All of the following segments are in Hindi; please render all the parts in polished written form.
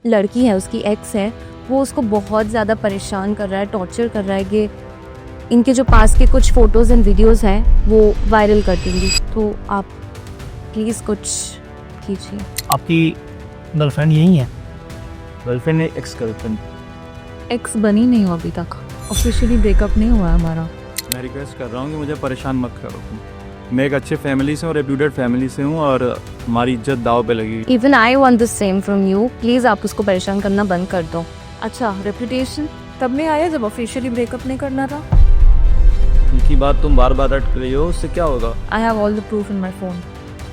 लड़की है, उसकी एक्स है, वो उसको बहुत ज़्यादा परेशान कर रहा है, टॉर्चर कर रहा है कि इनके जो पास के कुछ फ़ोटोज़ एंड वीडियोज़ हैं वो वायरल कर देंगी। तो आप प्लीज़ कुछ कीजिए। आपकी गर्लफ्रेंड यही है? गर्लफ्रेंड है, एक्स गर्लफ्रेंड। एक्स बनी नहीं हो अभी तक, ऑफिशियली ब्रेकअप नहीं हुआ है हमारा। मैं रिक्वेस्ट कर रहा हूँ कि मुझे परेशान मत करो। मैं एक अच्छे फैमिली से और रेप्यूटेड फैमिली से हूँ और हमारी इज्जत दाव पे लगी। Even I want the same from you. Please आप उसको परेशान करना बंद कर दो। अच्छा, रेपुटेशन तब नहीं आया जब ऑफिशियली ब्रेकअप नहीं करना था। उनकी बात तुम बार बार रट रही हो, उससे क्या होगा? I have all the proof in my phone.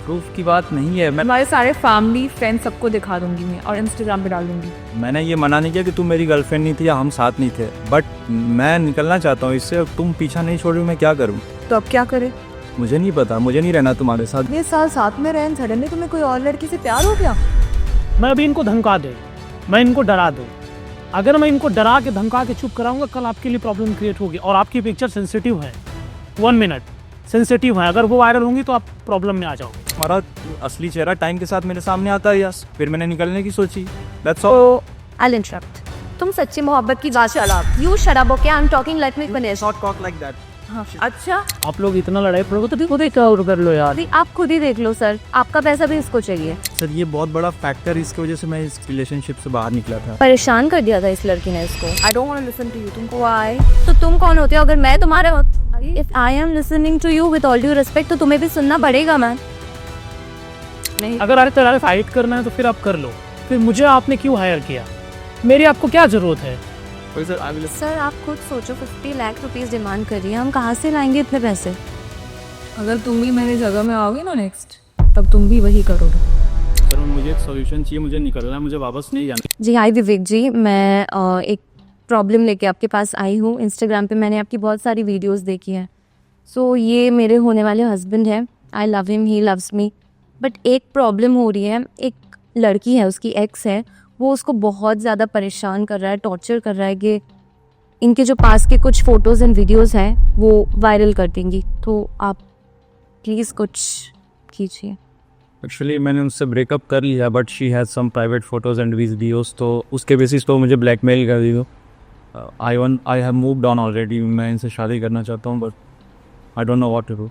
Proof की बात नहीं है। हमारे सारे फैमिली फ्रेंड्स सबको दिखा दूंगी मैं और इंस्टाग्राम पे डाल दूंगी। मैंने ये मना नहीं किया कि तुम मेरी गर्लफ्रेंड नहीं थी या हम साथ नहीं थे, बट मैं निकलना चाहता हूँ इससे। तुम पीछा नहीं छोड़ रही, मैं क्या करूँ? तो अब क्या करे? मुझे नहीं पता, मुझे नहीं रहना तुम्हारे साथ। ये साल साथ में रहे, सडनली तुम्हें कोई और लड़की से प्यार हो गया? मैं अभी इनको धमका दे, मैं इनको डरा दूँ। अगर मैं इनको डरा के धमका के चुप कराऊंगा, कल आपके लिए प्रॉब्लम क्रिएट होगी। और आपकी पिक्चर सेंसिटिव है, 1 मिनट सेंसिटिव है, अगर वो वायरल होंगी तो आप प्रॉब्लम में आ जाओगे। हमारा असली चेहरा टाइम के साथ मेरे सामने आता है, यस। फिर मैंने निकलने की सोची, दैट्स ऑल। I'll interrupt. तुम सच्ची मोहब्बत की बात चला। You shut up, okay? I'm talking like me finish. Not talk like that. अच्छा, आप लोग इतना लड़ाई पड़ोगे तो खुद ही कवर कर लो यार। अभी आप खुद ही देख लो सर, आपका पैसा भी इसको चाहिए। सर ये बहुत बड़ा फैक्टर, इसकी वजह से मैं इस रिलेशनशिप से बाहर निकला था। परेशान कर दिया था इस लड़की ने इसको। I don't want to listen to you. तुमको Why? तो तुम कौन होते हो अगर मैं तुम्हारे If I am listening to you with all due respect, तो तुम्हें भी सुनना पड़ेगा मैम। नहीं, अगर अरे तरह फाइट करना है तो फिर आप कर लो। फिर मुझे आपने क्यों हायर किया? मेरी आपको क्या जरूरत है? Sir I will. सर आप खुद सोचो, 50 लाख रुपीस डिमांड कर रही है, हम कहाँ से लाएंगे इतने पैसे? अगर तुम भी मेरी जगह में आओगे ना नेक्स्ट, तब तुम भी वही करोगे। सर मुझे एक सॉल्यूशन चाहिए, मुझे निकलना है, मुझे वापस नहीं जाना। जी हाय विवेक जी, मैं एक प्रॉब्लम लेके आपके पास आई हूँ। इंस्टाग्राम पे मैंने आपकी बहुत सारी वीडियोस देखी हैं। सो ये मेरे होने वाले हस्बैंड हैं। I love him, he loves me. But एक प्रॉब्लम हो रही है, एक लड़की है, उसकी एक्स है, वो उसको बहुत ज़्यादा परेशान कर रहा है, टॉर्चर कर रहा है कि इनके जो पास के कुछ फ़ोटोज़ एंड वीडियोज़ हैं वो वायरल कर देंगी। तो आप प्लीज़ कुछ कीजिए। एक्चुअली मैंने उनसे ब्रेकअप कर लिया, but she has some private photos and videos, तो उसके बेसिस पर मुझे ब्लैकमेल कर दी। I have moved on already. मैं इनसे शादी करना चाहता हूँ, but I don't know what to do.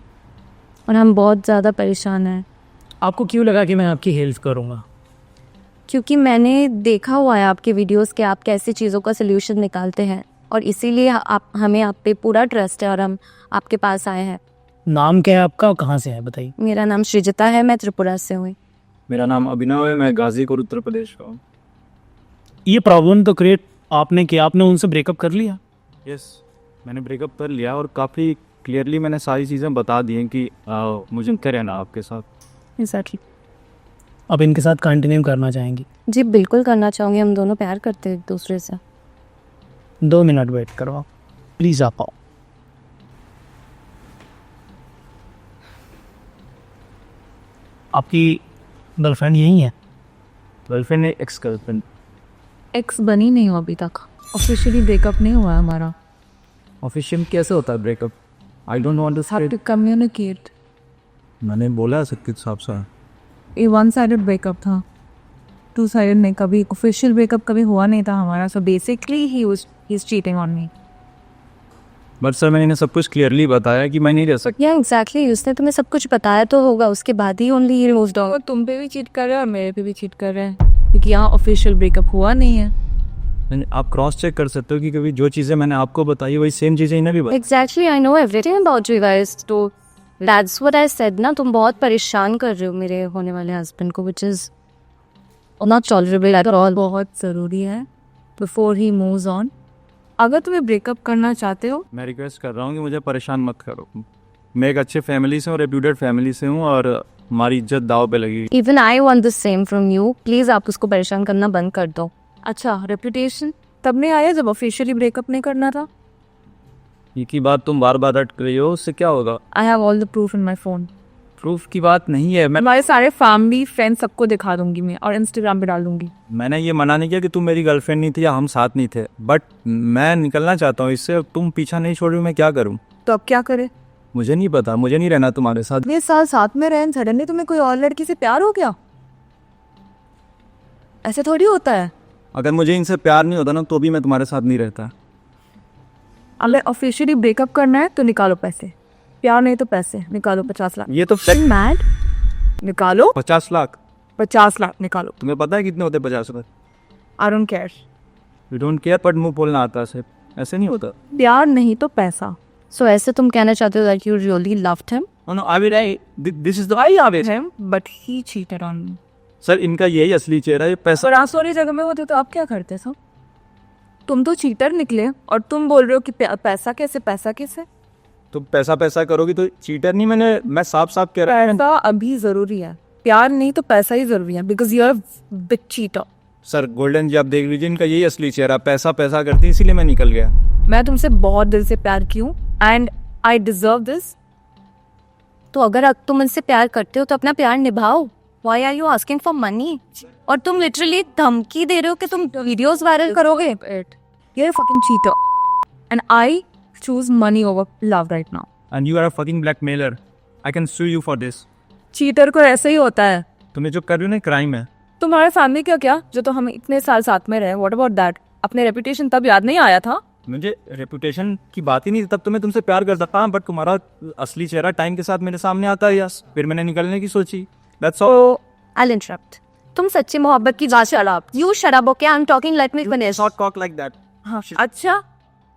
और हम बहुत ज़्यादा परेशान हैं आपको क्यों लगा कि मैं आपकी हेल्प करूँगा? क्योंकि मैंने देखा हुआ है आपके वीडियोस के आप कैसे चीज़ों का सल्यूशन निकालते हैं, और इसीलिए हमें आप पे पूरा ट्रस्ट है और हम आपके पास आए हैं। नाम क्या है आपका और कहाँ से है बताइए? मेरा नाम सृजिता है, मैं त्रिपुरा से हूँ। मेरा नाम अभिनव है, मैं गाजीपुर उत्तर प्रदेश का हूँ। ये प्रॉब्लम तो क्रिएट आपने किया, आपने उनसे ब्रेकअप कर लिया? यस, मैंने ब्रेकअप कर लिया और काफ़ी क्लियरली मैंने सारी चीज़ें बता दी हैं कि मुझे क्या रहना आपके साथ। एग्जैक्टली। अब इनके साथ कंटिन्यू करना चाहेंगी? जी बिल्कुल करना चाहूँगी, हम दोनों प्यार करते हैं एक दूसरे से। 2 मिनट वेट करो आप, प्लीज़ आप आओ। आपकी गर्लफ्रेंड यही है? गर्लफ्रेंड है, एक्स गर्लफ्रेंड। एक्स बनी नहीं हो अभी तक, ऑफिशियली ब्रेकअप नहीं हुआ है हमारा। ऑफिशियल कैसे होता है breakup? I don't want have to communicate. मैंने बोला सबके साफ साफ। ये 1 साइडेड ब्रेकअप था, 2 साइडेड नहीं। कभी ऑफिशियल ब्रेकअप कभी हुआ नहीं था हमारा। So basically he is cheating on me. But sir मैंने सब कुछ क्लियरली बताया कि मैं नहीं रह सकता। या एग्जैक्टली, उसने तुम्हें सब कुछ बताया तो होगा, उसके बाद ही ओनली ही मूव्ड ऑन। और तुम पे भी चीट कर रहे हैं और मेरे पे भी चीट कर रहे हैं, क्योंकि यहाँ ऑफिशियल ब्रेकअप हुआ नहीं है। आप क्रॉस चेक कर सकते हो कि कभी जो चीज़ें मैंने आपको बताई वही सेम चीज़ें इन्हें भी बताई। Exactly, I know everything about you guys. तो दैट्स व्हाट आई सेड ना, तुम बहुत परेशान कर रहे हो मेरे होने वाले हस्बैंड को, which is not tolerable at all. बहुत ज़रूरी है बिफोर ही मूव्स ऑन। अगर तुम्हें ब्रेकअप करना चाहते हो, मैं रिक्वेस्ट कर रहा हूँ कि मुझे परेशान मत करो। मैं एक अच्छे फैमिली से और रेप्यूटेड फैमिली से हूँ और हमारी इज्जत दाव पे लगी। Even I want the same from you. Please आप उसको परेशान करना बंद कर दो। अच्छा, रेपुटेशन तब नहीं आया जब ऑफिशियली ब्रेकअप नहीं करना था। ये की बात तुम बार बार रट रही हो, उससे क्या होगा? I have all the proof in my phone. Proof की बात नहीं है। हमारे सारे फैमिली फ्रेंड्स सबको दिखा दूंगी मैं और इंस्टाग्राम पे डाल दूंगी। मैंने ये मना नहीं किया कि तुम मेरी गर्लफ्रेंड नहीं थी या हम साथ नहीं थे, बट मैं निकलना चाहता हूँ इससे। तुम पीछा नहीं छोड़ रही, मैं क्या करूँ? तो अब क्या करे? मुझे नहीं पता, मुझे नहीं रहना तुम्हारे साथ। ये साल साथ में रहे, सडनली तुम्हें कोई और लड़की से प्यार हो गया? ऐसे थोड़ी होता है। अगर मुझे इनसे प्यार नहीं होता ना तो भी मैं तुम्हारे साथ नहीं रहता। अगर ऑफिशियली ब्रेकअप करना है तो निकालो पैसे, प्यार नहीं तो पैसे निकालो 50 लाख। ये तो मैड, निकालो 50 लाख। 50 लाख निकालो। तुम्हें पता है कितने होते 50 lakh? I don't care. You don't care but मुंह बोलना आता है, ऐसे नहीं होता। प्यार नहीं तो पैसा। सो ऐसे तुम कहना चाहते हो that you really loved him? No I will this is the I of him, but he cheated on me. Sir इनका यही असली चेहरा है, पैसा। और आंसू वाली जगह में होते तो आप क्या करते सब? तुम तो चीटर निकले और तुम बोल रहे हो कि पैसा कैसे, पैसा कैसे? तो पैसा करोगी तो चीटर नहीं, मैं साफ साफ कह रहा हूँ। पैसा अभी जरूरी है, प्यार नहीं तो पैसा ही जरूरी है, because you are big cheater. Sir Golden ji आप देख लीजिए, इनका यही असली चेहरा, पैसा करती है, इसीलिए मैं निकल गया। मैं तुमसे बहुत दिल से प्यार की हूँ एंड आई डिजर्व दिस। तो अगर तुम मुझसे प्यार करते हो तो अपना प्यार निभाओ। Why are you asking for money? और तुम लिटरली धमकी दे रहे हो कि तुम वीडियोस वायरल करोगे। You're a fucking cheater and I choose money over love right now. And you are a fucking blackmailer. I can sue you for this. Cheater को ऐसे ही होता है। तुम्हें जो कर रही हो ना क्राइम है। तुम्हारे फैमिली का क्या, जो तो हम इतने साल साथ में रहे, व्हाट अबाउट दैट? अपने रेपुटेशन तब याद नहीं आया था? मुझे रेपुटेशन की बात ही नहीं थी, तब तो मैं तुमसे प्यार करता था, बट तुम्हारा असली चेहरा टाइम के साथ मेरे सामने आता है। यस, फिर मैंने निकलने की सोची। That's all. I'll interrupt. तुम सच्ची मोहब्बत की बात shut up. You shut up, okay? I'm talking. Let me finish. Not talk like that. हाँ, अच्छा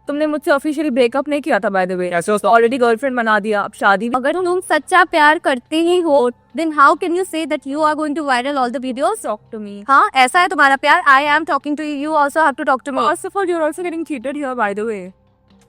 तुमने मुझसे ऑफिशियली ब्रेकअप नहीं किया था बाय द वे, कैसे हो? ऑलरेडी गर्लफ्रेंड बना दिया, अब शादी भी। अगर तुम सच्चा प्यार करते ही हो, then how can you say that you are going to viral all the videos? Talk to me. हाँ, ऐसा है तुम्हारा प्यार। I am talking to you. You also have to talk to me. First of all, you're also getting cheated here by the way.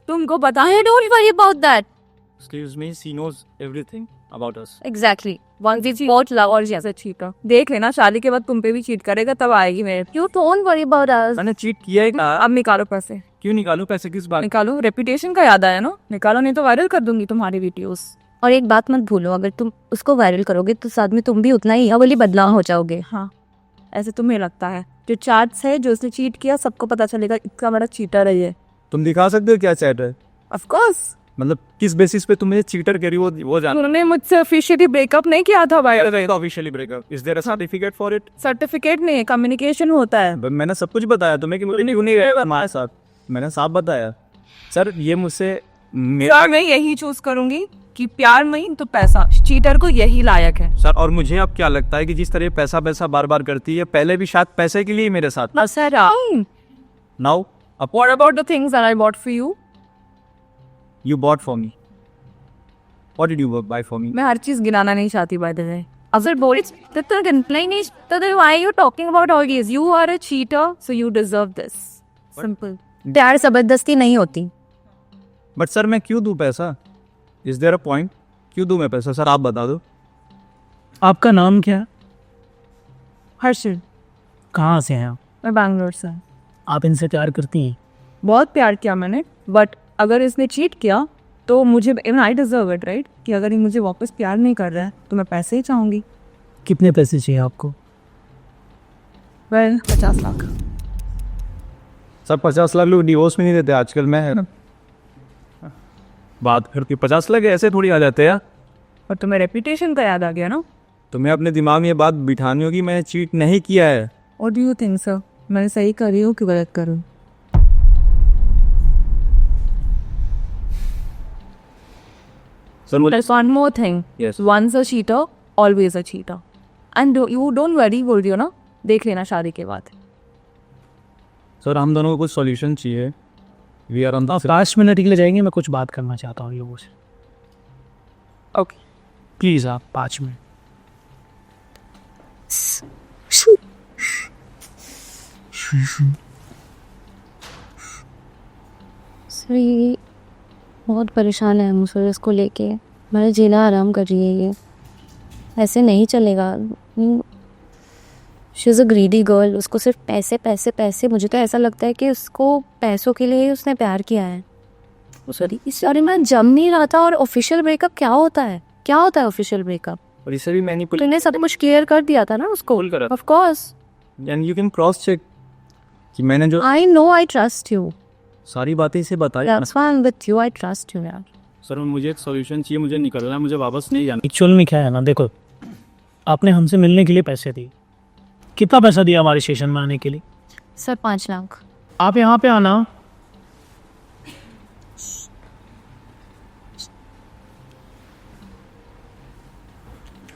तुमको पता I है? don't worry about that. Excuse me, she knows everything about us. Exactly. Once we both love or yes. Cheater देख लेना, शादी के बाद तुम पे भी चीट करेगा, तब आएगी मेरे। You don't worry about us. मैंने चीट किया है ना। अब निकालो पैसे, क्यों निकालूं पैसे, किस बात? निकालो। रेपुटेशन का याद आया ना, निकालो नहीं तो वायरल कर दूंगी तुम्हारी वीडियोस। और एक बात मत भूलो, अगर तुम उसको वायरल करोगे तो साथ में तुम भी उतना ही अवली बदलाव हो जाओगे। हाँ, ऐसे तुम्हें लगता है? जो चार्ट्स है, जो उसने चीट किया, सबको पता चलेगा इतना बड़ा चीटर है ये। तुम दिखा सकते हो क्या चैट है? Of course. मतलब किस बेसिस पे तुम मुझे चीटर कह रही हो वो जान। उन्होंने मुझसे ऑफिशियली ब्रेकअप नहीं किया था भाई। Officially breakup, is there a certificate for it? Certificate नहीं है, कम्युनिकेशन होता है। मैंने सब कुछ बताया तुम्हें कि मुझे नहीं गए हमारे साथ, मैंने साफ बताया। सर ये मुझसे प्यार मैं यही चूज करूंगी कि प्यार नहीं तो पैसा, चीटर को यही लायक है। सर और मुझे अब क्या लगता है कि जिस तरह पैसा बार बार करती है, पहले भी शायद पैसे के लिए मेरे साथ। Now What about the things that I bought for you? you bought for me. What did you buy for me? मैं हर चीज गिनाना नहीं चाहती बाय द वे। अगर बोल तो नहीं तो then why are you talking about all this? You are a cheater, so you deserve this. Simple. प्यार जबरदस्ती नहीं होती। बट सर मैं क्यों दूं पैसा? Is there a point? क्यों दूं मैं पैसा? सर आप बता दो। आपका नाम क्या है? हर्षिल। कहाँ से हैं आप? मैं बैंगलोर से। आप इनसे प्यार करती हैं? बहुत प्यार किया मैंने, बट अगर इसने चीट किया तो मुझे even I deserve it, right? कि अगर ये मुझे वापस प्यार नहीं कर रहा है तो मैं पैसे ही चाहूंगी। कितने पैसे चाहिए आपको? वेल 50 लाख। सर 50 लाख लोग डिवोर्स में नहीं देते आजकल। मैं बात करती 50 लाख ऐसे थोड़ी आ जाते हैं। और तुम्हें रेपुटेशन का याद आ गया ना? तुम्हें अपने दिमाग में ये बात बिठानी होगी मैंने चीट नहीं किया है। और डू यू थिंक सर मैं सही कर रही हूँ कि गलत करूँ? सर मुझे There's one more thing. Yes. Once a cheater, always a cheater. And you don't worry, बोल रही हो ना, देख लेना शादी के बाद। सर हम दोनों को कुछ सॉल्यूशन चाहिए। वी आर ऑन आप 5 मिनट के लिए जाएंगे, मैं कुछ बात करना चाहता हूँ लोगों से। ओके प्लीज़ आप 5 मिनट। सर ये बहुत परेशान है मुझे इसको लेके, मेरा जीना आराम कर रही है ये, ऐसे नहीं चलेगा। She is a greedy girl, उसको सिर्फ पैसे पैसे पैसे। मुझे तो ऐसा लगता है कि उसको पैसों के लिए ही उसने प्यार किया है। सॉरी इस बारे में जम नहीं रहा था। और ऑफिशियल ब्रेकअप क्या होता है? क्या होता है ऑफिशियल ब्रेकअप? और इसे भी मैनिपुलेट तूने सब कुछ क्लियर कर दिया था ना उसको? Full करा। Of course and you can cross check कि मैंने जो I know, I trust you, सारी बातें इसे बताई। That's why I am with you, I trust you यार। सर मुझे एक सॉल्यूशन चाहिए, मुझे निकलना है, मुझे वापस नहीं जाना। एक्चुअल में क्या है ना, देखो आपने हमसे मिलने के लिए पैसे दिए, कितना पैसा दिया हमारे स्टेशन में आने के लिए? सर 5 लाख। आप यहाँ पे आना।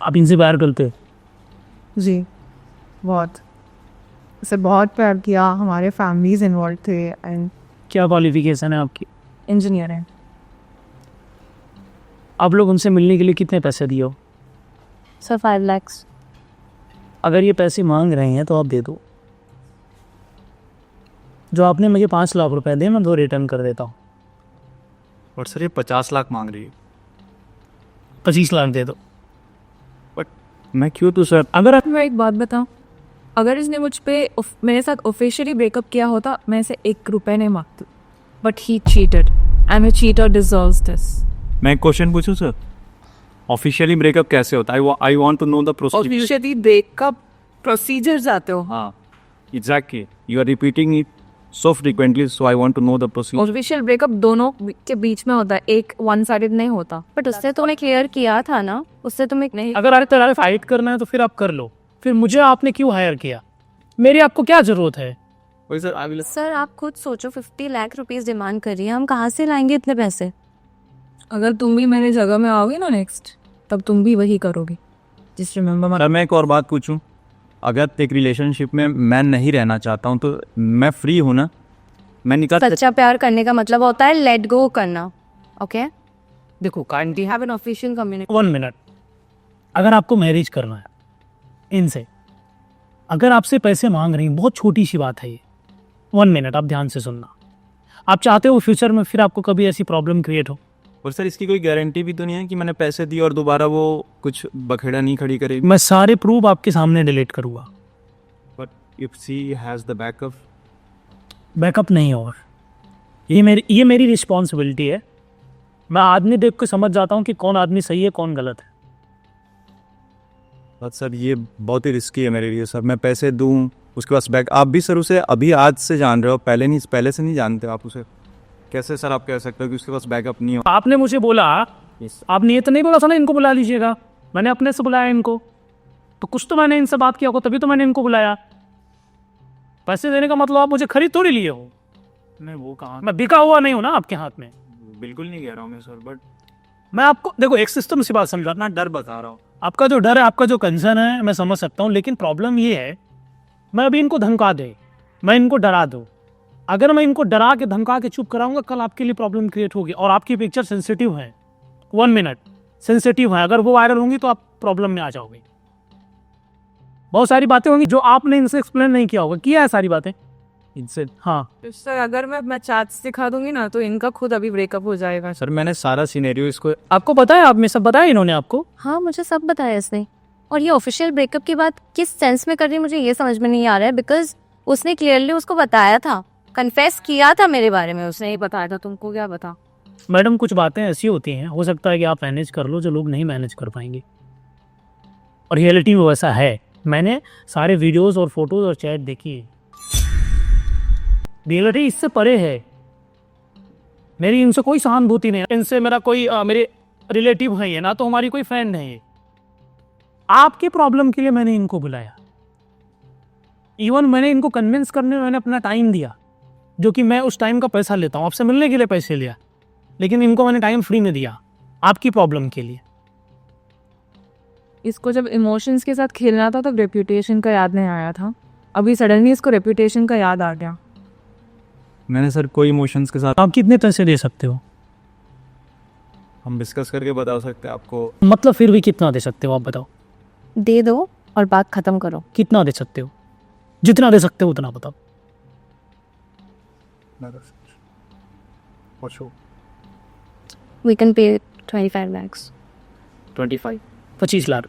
आप इनसे प्यार करते हो? जी बहुत, उसे बहुत प्यार किया, हमारे फैमिलीज इन्वॉल्व थे एंड क्या क्वालिफिकेशन है आपकी? इंजीनियर है। आप लोग उनसे मिलने के लिए कितने पैसे दिए हो? सर 5 लाख। अगर ये पैसे मांग रहे हैं तो आप दे दो। जो आपने मुझे 5 लाख रुपए दिए मैं 2 रिटर्न कर देता हूँ। और सर ये 50 लाख मांग रही है। 25 लाख दे दो। बट मैं क्यों तो सर, अगर आप मैं एक बात बताऊं, अगर इसने मुझ पे मेरे साथ ऑफिशियली ब्रेकअप किया होता मैं इसे 1 रुपए नहीं मांगती, but he cheated and a cheater deserves this. मैं एक क्वेश्चन पूछूं सर? ऑफिशियली ब्रेकअप कैसे होता है? I want to know the procedure. Officially breakup procedures आते हो। हाँ, exactly, you are repeating it so frequently, so I want to know the procedure. Official breakup दोनों के बीच में होता है, एक वन साइडेड नहीं होता। बट उससे तुम्हें क्लियर किया था ना, उससे तुम्हें नहीं। अगर अरे तरह फाइट करना है तो फिर आप कर लो। फिर मुझे आपने क्यों हायर किया? मेरी आपको क्या जरूरत है? वही सर, आई विल। सर आप खुद सोचो, 50 लाख रुपीस डिमांड कर रही है, हम कहाँ से लाएंगे इतने पैसे? अगर तुम भी मेरी जगह में आओगे ना नेक्स्ट, तब तुम भी वही करोगे। जिस रिमेंबर सर मैं एक और बात पूछूं, अगर एक रिलेशनशिप में मैं नहीं रहना चाहता हूं तो मैं फ्री हूं ना, मैं निकाल। सच्चा प्यार करने का मतलब होता है लेट गो करना। ओके, देखो kindly have an official communication. 1 minute. अगर आपको मैरिज करना है इनसे, अगर आपसे पैसे मांग रही हैं, बहुत छोटी सी बात है ये। 1 मिनट आप ध्यान से सुनना। आप चाहते हो फ्यूचर में फिर आपको कभी ऐसी प्रॉब्लम क्रिएट हो? और सर इसकी कोई गारंटी भी तो नहीं है कि मैंने पैसे दिए और दोबारा वो कुछ बखेड़ा नहीं खड़ी करेगी। मैं सारे प्रूफ आपके सामने डिलीट करूँगा। But if she has the backup. Backup नहीं, और ये मेरी रिस्पॉन्सिबिलिटी है। मैं आदमी देख के समझ जाता हूँ कि कौन आदमी सही है कौन गलत है। बट सर ये बहुत ही रिस्की है मेरे लिए सर, मैं पैसे दूं उसके पास बैक। आप भी सर उसे अभी आज से जान रहे हो, पहले से नहीं जानते आप उसे? कैसे सर आप कह सकते हो कि उसके पास बैकअप नहीं हो? आपने मुझे बोला, आपने ये तो नहीं बोला था ना इनको बुला लीजिएगा। मैंने अपने से बुलाया इनको, तो कुछ तो मैंने इनसे बात किया होगा, तभी तो मैंने इनको बुलाया। पैसे देने का मतलब आप मुझे खरीद थोड़ी लिए हो। नहीं वो कहाँ, मैं बिका हुआ नहीं हूँ ना आपके हाथ में। बिल्कुल नहीं कह रहा हूँ मैं सर, बट मैं आपको देखो एक सिस्टम सी बात समझा। अपना डर बता रहा हूँ। आपका जो डर है, आपका जो कंसर्न है, मैं समझ सकता हूँ, लेकिन प्रॉब्लम ये है, मैं अभी इनको धमका दे, मैं इनको डरा दूँ। अगर मैं इनको डरा के धमका के चुप कराऊंगा, कल आपके लिए प्रॉब्लम क्रिएट होगी। और आपकी पिक्चर सेंसिटिव है, 1 मिनट सेंसिटिव है। अगर वो वायरल होंगी तो आप प्रॉब्लम में आ जाओगे। बहुत सारी बातें होंगी जो आपने इनसे एक्सप्लेन नहीं किया होगा। किया है सारी बातें इनसे? हाँ सर अगर मैं चार्ज सिखा दूंगी ना तो इनका खुद अभी ब्रेकअप हो जाएगा। सर मैंने सारा सिनेरियो इसको। आपको पता है, आप में सब बताया इन्होंने आपको? हाँ मुझे सब बताया इसने। और ये ऑफिशियल ब्रेकअप की बात किस सेंस में कर रही है मुझे ये समझ में नहीं आ रहा है, बिकॉज उसने क्लियरली उसको बताया था, कन्फेस किया था मेरे बारे में उसने। ही बताया था, तुमको क्या बता? मैडम कुछ बातें ऐसी होती हैं, हो सकता है कि आप मैनेज कर लो जो लोग नहीं मैनेज कर पाएंगे, और रियलिटी में वैसा है। मैंने सारे वीडियोस और फोटोज और चैट देखी है, रियलिटी इससे परे है। मेरी इनसे कोई सहानुभूति नहीं है, इनसे मेरा कोई मेरे रिलेटिव है ये ना, तो हमारी कोई फ्रेंड नहीं है। आपकी प्रॉब्लम के लिए मैंने इनको बुलाया, इवन मैंने इनको कन्विंस करने में मैंने अपना टाइम दिया, जो कि मैं उस टाइम का पैसा लेता हूँ। आपसे मिलने के लिए पैसे लिया, लेकिन इनको मैंने टाइम फ्री में दिया आपकी प्रॉब्लम के लिए। इसको जब इमोशंस के साथ खेलना था तब रेप्यूटेशन का याद नहीं आया था, अभी सडनली इसको रेप्यूटेशन का याद आ गया। मैंने सर कोई इमोशंस के साथ। आप कितने पैसे दे सकते हो? हम डिस्कस करके बता सकते हैं आपको। मतलब फिर भी कितना दे सकते हो आप बताओ? दे दो और बात खत्म करो। कितना दे सकते हो? जितना दे सकते हो उतना बताओ। We can pay 25 lakhs। 25 lakh.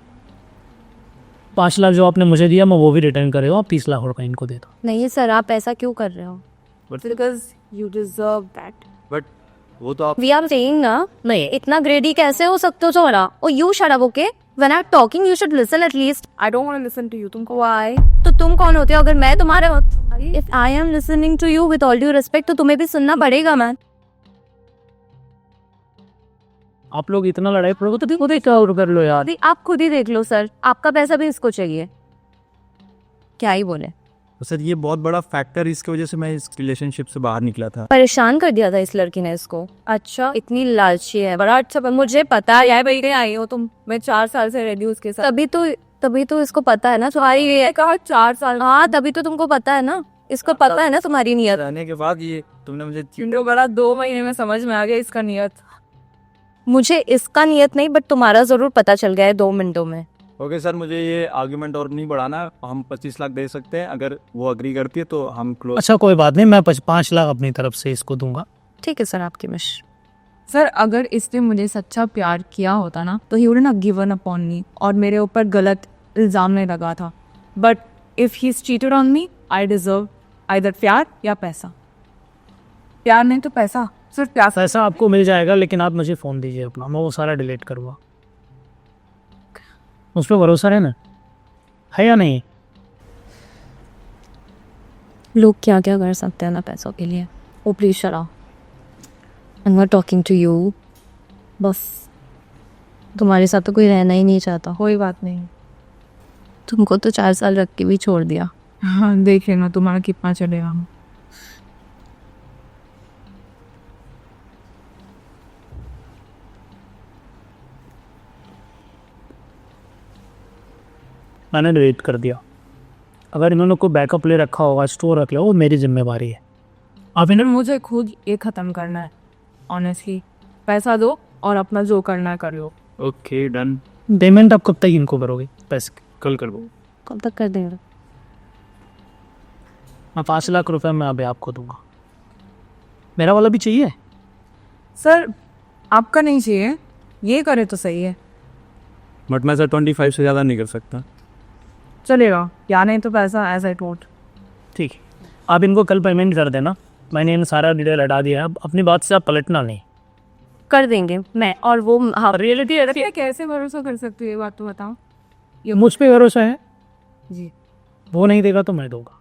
5 lakh जो आपने मुझे दिया मैं वो भी रिटर्न करे हो, आप 30 लाख रुपए इनको दे दो। नहीं सर, आप ऐसा क्यों कर रहे हो? Because you deserve that. But वो तो आप। वी आर सेइंग ना, नहीं इतना ग्रेडी कैसे हो सकते हो छोरा? Oh you shut up, okay? When I am talking you should listen at least. I don't want to listen to you. तुमको व्हाई? तो तुम कौन होते हो अगर मैं तुम्हारे? If I am listening to you with all due respect, तो तुम्हें भी सुनना पड़ेगा मैन। आप लोग इतना लड़ाई पड़ोगे तो खुद ही क्या कर लो यार। आप खुद ही देख लो सर, आपका पैसा भी इसको चाहिए। क्या ही बोले। तो सर ये बहुत बड़ा फैक्टर, इसकी वजह से मैं इस रिलेशनशिप से बाहर निकला था। परेशान कर दिया था इस लड़की ने इसको। अच्छा, इतनी लालची है, बड़ा अच्छा। मुझे पता है यार, भाई आई हो तुम, मैं 4 साल से रेडी हूँ उसके साथ। तभी तो इसको पता है ना तुम्हारी ये कहा 4 साल। हाँ, तभी तो तुमको पता है ना, इसको पता है ना तुम्हारी नियत। रहने के बाद ये तुमने मुझे चिंटू बड़ा 2 महीने में समझ में आ गया इसका नियत। मुझे इसका नियत नहीं, बट तुम्हारा जरूर पता चल गया है 2 मिनटों में। ओके सर, मुझे ये आर्ग्यूमेंट और नहीं बढ़ाना, हम 25 लाख दे सकते हैं, अगर वो अग्री करती है तो हम क्लोज। अच्छा कोई बात नहीं, मैं 5 लाख अपनी तरफ से इसको दूंगा। ठीक है सर, आपकी विश। सर अगर इसने मुझे सच्चा प्यार किया होता ना तो he would not given upon मी और मेरे ऊपर गलत इल्ज़ाम नहीं लगा था। But if he is cheated on me, I deserve either प्यार या पैसा। प्यार नहीं तो पैसा, सिर्फ प्यार। पैसा आपको मिल जाएगा, लेकिन आप मुझे फ़ोन दीजिए अपना, मैं वो सारा डिलीट करूँगा। उस पर भरोसा है ना, है या नहीं? लोग क्या क्या कर सकते हैं ना पैसों के लिए। ओ प्लीज शरा, I am not talking to you. बस तुम्हारे साथ तो कोई रहना ही नहीं चाहता। कोई बात नहीं। तुमको तो 4 साल रख के भी छोड़ दिया। हाँ देख लेना तुम्हारा कितना चलेगा। मैंने डिलीट कर दिया। अगर इन्होंने कोई बैकअप ले रखा होगा, स्टोर रख लिया, वो मेरी जिम्मेवारी है। अब इन्होंने मुझे खुद ये ख़त्म करना है ऑनेस्टली। पैसा दो और अपना जो करना है कर लो। Okay done. पेमेंट आप कब तक इनको करोगे पैसे? कल कर दो। कब तक कर देंगे? मैं 5 लाख रुपए मैं अभी आपको दूंगा। मेरा वाला भी चाहिए। सर आपका नहीं चाहिए, ये करे तो सही है। बट मैं सर 25 से ज़्यादा नहीं कर सकता। चलेगा या नहीं तो पैसा एज आई टोल्ड। ठीक है, आप इनको कल पेमेंट कर देना। मैंने इन सारा डिटेल हटा दिया है, अब अपनी बात से आप पलटना नहीं। कर देंगे मैं और वो। हाँ, रियलिटी है, कैसे भरोसा कर सकती हो ये बात तो बताओ। ये मुझ पे भरोसा है जी। वो नहीं देगा तो मैं दूंगा।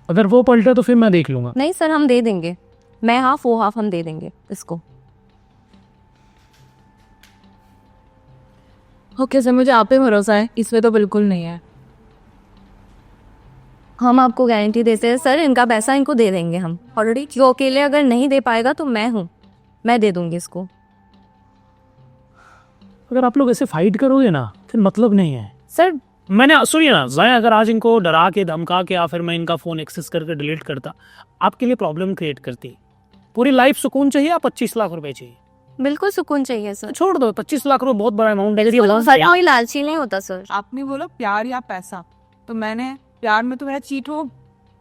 अगर वो पलटा तो फिर मैं देख लूंगा। नहीं सर, हम दे देंगे। मैं हाफ, वो हाफ, हम दे देंगे इसको। ओके सर, मुझे आप पे भरोसा है, इसमें तो बिल्कुल नहीं है। हम आपको गारंटी देते हैं सर, इनका पैसा इनको दे देंगे हम ऑलरेडी। जो अकेले अगर नहीं दे पाएगा तो मैं हूँ, मैं दे दूंगी इसको। अगर आप लोग ऐसे फाइट करोगे ना फिर मतलब नहीं है सर। मैंने सुनिए ना, मैं अगर आज इनको डरा के धमका के या फिर मैं इनका फ़ोन एक्सेस करके डिलीट करता, आपके लिए प्रॉब्लम क्रिएट करती। पूरी लाइफ सुकून चाहिए या 25 लाख रुपए चाहिए? बिल्कुल सुकून चाहिए सर। छोड़ दो, 25 लाख रुपए बहुत बड़ा अमाउंट है। सर कोई लालची नहीं होता सर। आपने बोला प्यार या पैसा, तो मैंने प्यार में तो मेरा चीट हो,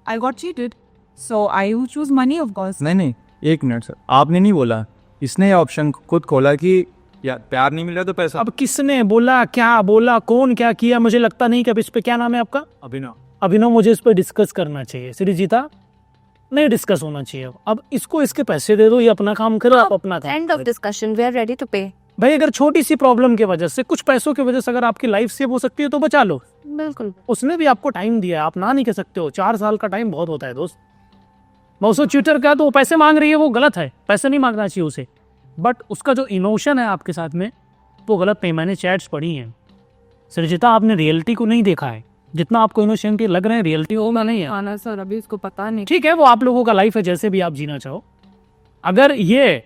I got cheated, so I will choose money of course. नहीं, 1 मिनट सर, आपने नहीं बोला, इसने ये ऑप्शन खुद खोला कि या प्यार नहीं मिल रहा तो पैसा। अब किसने बोला, क्या बोला, कौन क्या किया, मुझे लगता नहीं कि अब इस पे, क्या नाम है आपका? अभिनव, मुझे इस पर डिस्कस करना चाहिए। श्रीजीता, नहीं डिस्कस होना चाहिए। अब इसको इसके पैसे दे दो, ये अपना काम करो, आप अपना काम। End of discussion, we are ready to pay. भाई अगर छोटी सी प्रॉब्लम की वजह से, कुछ पैसों की वजह से अगर आपकी लाइफ सेव हो सकती है तो बचा लो। बिल्कुल। उसने भी आपको टाइम दिया है, आप ना नहीं कह सकते हो। 4 साल का टाइम बहुत होता है दोस्त। मैं उसको ट्विटर का तो वो पैसे मांग रही है, वो गलत है, पैसे नहीं मांगना चाहिए उसे। बट उसका जो इमोशन है आपके साथ में वो गलत नहीं। मैंने चैट्स पढ़ी हैं। सृजिता, आपने रियलिटी को नहीं देखा है। जितना आपको इनोसेंट लग रहे हैं, रियलिटी वो नहीं है। हाँ ना सर, अभी उसको पता नहीं। ठीक है, वो आप लोगों का लाइफ है, जैसे भी आप जीना चाहो। अगर ये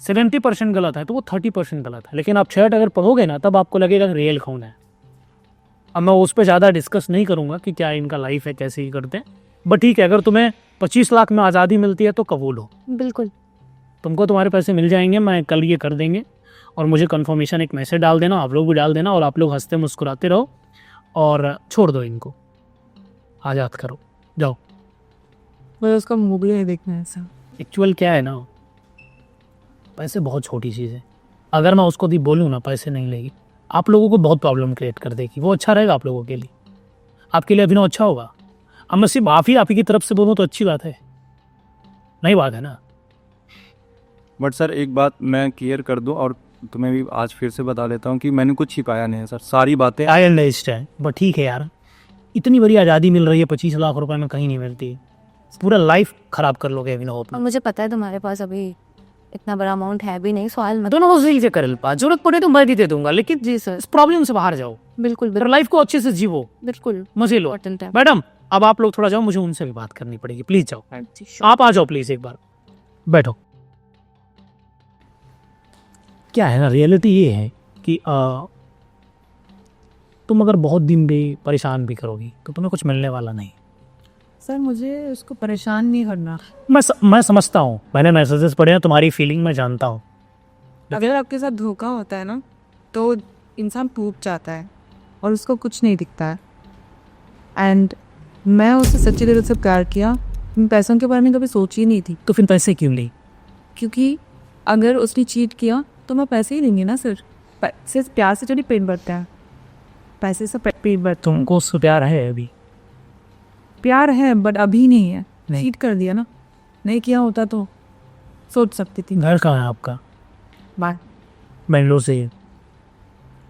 70% गलत है तो वो 30% गलत है। लेकिन आप चैट अगर पढ़ोगे ना तब आपको लगेगा रियल कौन है। अब मैं उस पर ज़्यादा डिस्कस नहीं करूंगा कि क्या इनका लाइफ है, कैसे ही करते हैं। बट ठीक है, अगर तुम्हें 25 लाख में आज़ादी मिलती है तो कबूल हो। बिल्कुल। तुमको तुम्हारे पैसे मिल जाएंगे, मैं कल ये कर देंगे। और मुझे कंफर्मेशन एक मैसेज डाल देना, आप लोग भी डाल देना, और आप लोग हंसते मुस्कुराते रहो और छोड़ दो इनको, आज़ाद करो, जाओ। मुझे उसका मुंह भी नहीं देखना है सर। एक्चुअल क्या है ना, पैसे बहुत छोटी चीज़ है। अगर मैं उसको भी बोलूँ ना पैसे नहीं लेगी, आप लोगों को बहुत प्रॉब्लम क्रिएट कर देगी। वो अच्छा रहेगा आप लोगों के लिए, आपके लिए अभिनव अच्छा होगा। अब मैं सिर्फ आप ही की तरफ से बोलूँ तो अच्छी बात है, नहीं बात है ना। बट सर एक बात मैं क्लियर कर दूं और तुम्हें भी आज फिर से बता देता हूं कि मैंने कुछ छिपाया नहीं है सर, सारी बातें। आई अंडरस्टैंड, बट ठीक है यार, इतनी बड़ी आज़ादी मिल रही है, 25 लाख रुपए में कहीं नहीं मिलती। पूरा लाइफ खराब कर लोगे अभिनव अपना। और मुझे पता है तुम्हारे पास अभी इतना बड़ा अमाउंट है भी नहीं, सो आई मत। दोनों को सही से कर पा, जरूरत पड़े तो मैं भी दे दूंगा, लेकिन जी सर, इस प्रॉब्लम से बाहर जाओ, बिल्कुल फिर लाइफ को अच्छे से जीवो, बिल्कुल मजे लो। इम्पोर्टेंट है। मैडम अब आप लोग थोड़ा जाओ, मुझे उनसे भी बात करनी पड़ेगी, प्लीज जाओ, जी, sure। आप आ जाओ प्लीज, एक बार बैठो। क्या है ना, रियलिटी ये है कि तुम अगर बहुत दिन भी परेशान भी करोगी तो तुम्हें कुछ मिलने वाला नहीं। सर मुझे उसको परेशान नहीं करना। मैं समझता हूँ, मैंने मैसेजेस पढ़े हैं, तुम्हारी फीलिंग मैं जानता हूँ। अगर आपके साथ धोखा होता है ना तो इंसान टूट जाता है और उसको कुछ नहीं दिखता है। एंड मैं उससे सच्ची दिल से प्यार किया, मैं पैसों के बारे में कभी सोची ही नहीं थी। तो फिर पैसे क्यों ली? क्योंकि अगर उसने चीट किया तो मैं पैसे ही देंगे ना सर। पैसे प्यार से थोड़ी पेट भरता है, पैसे से पेट भरता। तुमको उससे प्यार है अभी? प्यार है बट अभी नहीं है। नहीं। चीट कर दिया ना, नहीं किया होता तो सोच सकती थी। घर कहाँ है आपका? बाय। बेंगलोर से?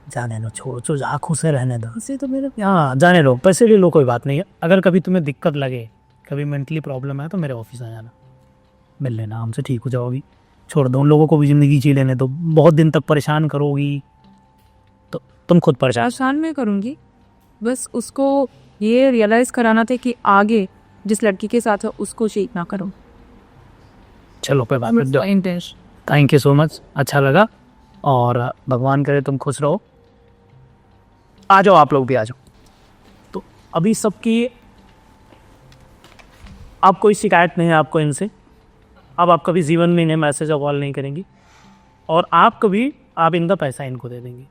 जाने दो, छोड़ो, जहाँ खुश है रहने दो। इसे तो मेरा हाँ जाने दो, पैसे ले लो, कोई बात नहीं है। अगर कभी तुम्हें दिक्कत लगे, कभी मेंटली प्रॉब्लम है तो मेरे ऑफिस आ जाना, मिल लेना, हमसे ठीक हो जाओगी। छोड़ दो, उन लोगों को भी ज़िंदगी जी लेने दो। बहुत दिन तक परेशान करोगी तो तुम खुद परेशान। आसान में करूँगी, बस उसको ये रियलाइज़ कराना था कि आगे जिस लड़की के साथ है उसको चीट ना करो। चलो पे बात कर दो। Intention. Thank you so much, अच्छा लगा, और भगवान करे तुम खुश रहो। आ जाओ, आप लोग भी आ जाओ। तो अभी सबकी आप कोई शिकायत नहीं है आपको इनसे, अब आप कभी जीवन में इन्हें मैसेज और कॉल नहीं करेंगी, और आप कभी आप इनका पैसा इनको दे देंगे।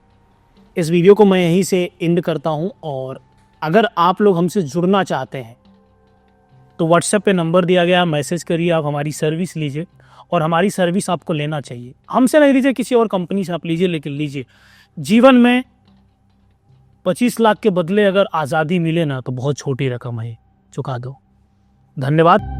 इस वीडियो को मैं यहीं से एंड करता हूं, और अगर आप लोग हमसे जुड़ना चाहते हैं तो व्हाट्सएप पे नंबर दिया गया, मैसेज करिए, आप हमारी सर्विस लीजिए, और हमारी सर्विस आपको लेना चाहिए। हमसे नहीं लीजिए, किसी और कंपनी से आप लीजिए, लेकिन लीजिए। जीवन में 25 लाख के बदले अगर आज़ादी मिले ना तो बहुत छोटी रकम है, चुका दो। धन्यवाद।